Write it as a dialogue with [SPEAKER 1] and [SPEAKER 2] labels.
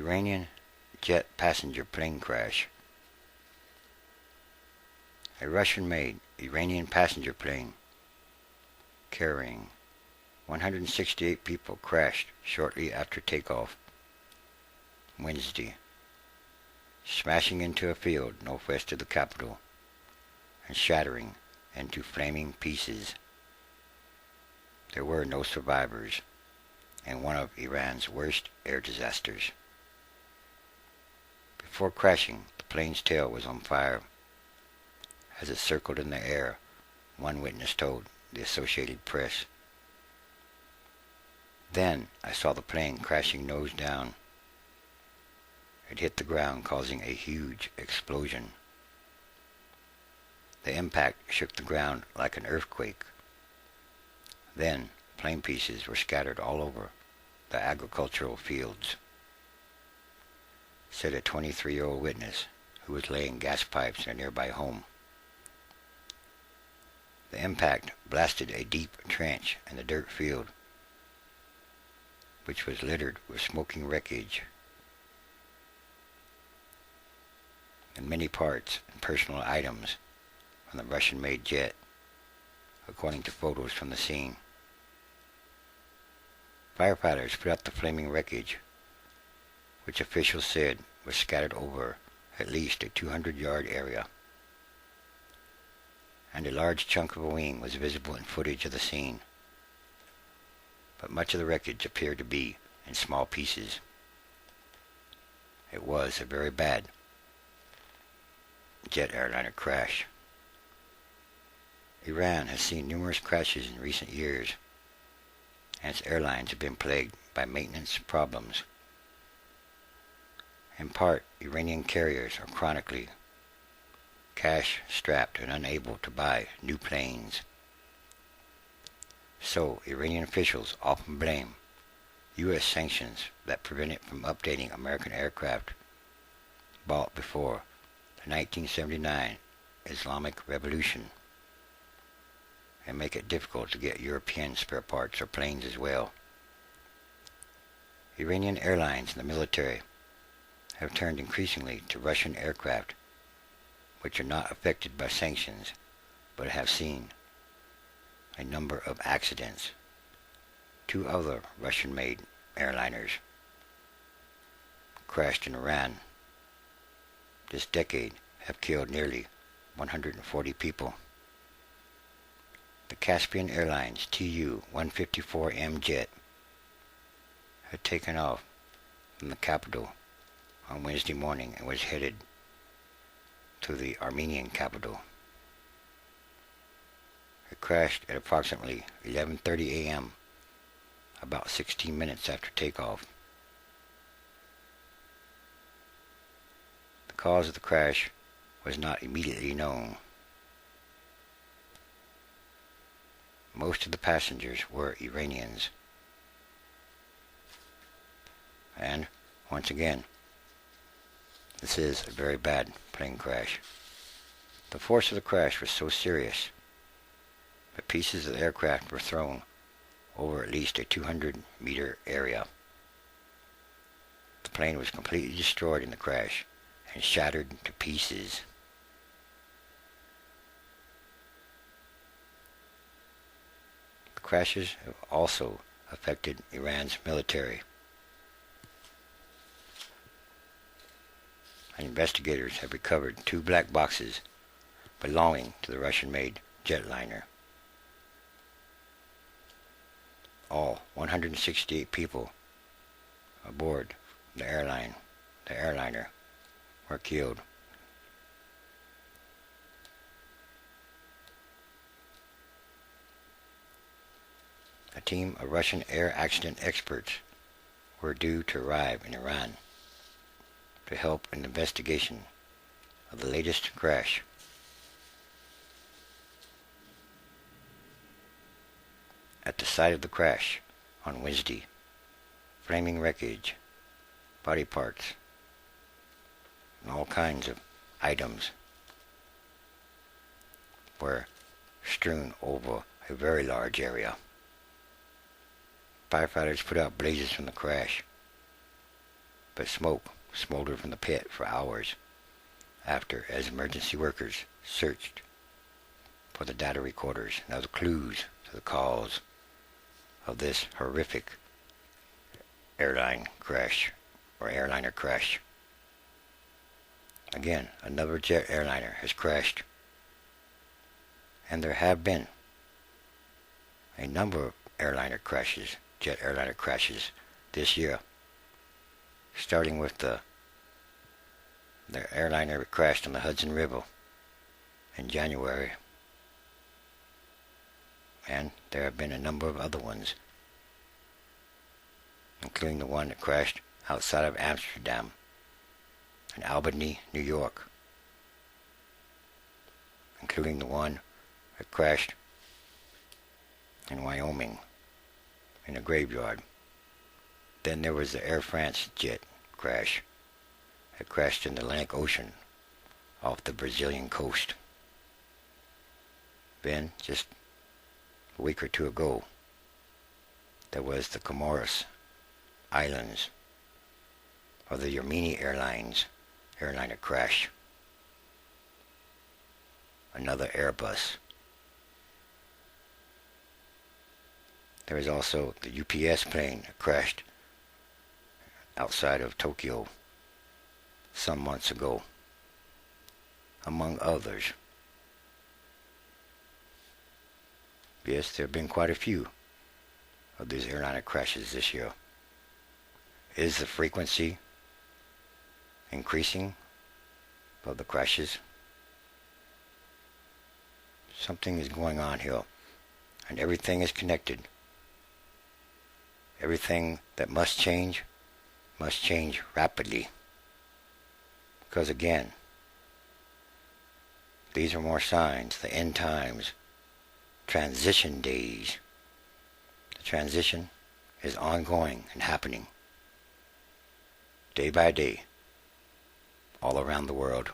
[SPEAKER 1] Iranian jet passenger plane crash. A Russian-made Iranian passenger plane carrying 168 people crashed shortly after takeoff Wednesday, smashing into a field northwest of the capital and shattering into flaming pieces. There were no survivors in one of Iran's worst air disasters. Before crashing, the plane's tail was on fire as it circled in the air, one witness told the Associated Press. Then I saw the plane crashing nose down. It hit the ground, causing a huge explosion. The impact shook the ground like an earthquake. Then plane pieces were scattered all over the agricultural fields, said a 23-year-old witness who was laying gas pipes in a nearby home. The impact blasted a deep trench in the dirt field, which was littered with smoking wreckage and many parts and personal items from the Russian-made jet, according to photos from the scene. Firefighters put out the flaming wreckage, which officials said was scattered over at least a 200-yard area, and a large chunk of a wing was visible in footage of the scene. But much of the wreckage appeared to be in small pieces. It was a very bad jet airliner crash. Iran has seen numerous crashes in recent years, and its airlines have been plagued by maintenance problems. In part, Iranian carriers are chronically cash-strapped and unable to buy new planes. So, Iranian officials often blame U.S. sanctions that prevent it from updating American aircraft bought before the 1979 Islamic Revolution, and make it difficult to get European spare parts or planes as well. Iranian airlines and the military have turned increasingly to Russian aircraft, which are not affected by sanctions, but have seen a number of accidents. Two other Russian-made airliners crashed in Iran this decade have killed nearly 140 people. The Caspian-Airlines Tu-154M jet had taken off from the capital on Wednesday morning and was headed to the Armenian capital. It crashed at approximately 11:30 a.m., about 16 minutes after takeoff. The cause of the crash was not immediately known. Most of the passengers were Iranians. And, once again, this is a very bad plane crash. The force of the crash was so serious that pieces of the aircraft were thrown over at least a 200-meter area. The plane was completely destroyed in the crash and shattered to pieces. The crashes have also affected Iran's military, and investigators have recovered 2 black boxes belonging to the Russian-made jetliner. All 168 people aboard the airliner, were killed. A team of Russian air accident experts were due to arrive in Iran to help in the investigation of the latest crash. At the site of the crash on Wednesday, flaming wreckage, body parts, and all kinds of items were strewn over a very large area. Firefighters put out blazes from the crash. but smoke smoldered from the pit for hours after, as emergency workers searched for the data recorders and other clues to the cause of this horrific airline crash or airliner crash. Again, another jet airliner has crashed, and there have been a number of airliner crashes, jet airliner crashes this year, starting with the airliner that crashed on the Hudson River in January. And there have been a number of other ones, including the one that crashed outside of Amsterdam in Albany, New York, including the one that crashed in Wyoming in a graveyard. Then there was the Air France jet crash that crashed in the Atlantic Ocean off the Brazilian coast. Then, just a week or two ago, there was the Comoros Islands, or the Russian-made airliner crash. Another Airbus. There was also the UPS plane that crashed outside of Tokyo some months ago, among others. Yes, there have been quite a few of these airliner crashes this year. Is the frequency increasing of the crashes? Something is going on here, and everything is connected. Everything that must change rapidly. Because again, these are more signs, the end times, transition days. The transition is ongoing and happening day by day all around the world.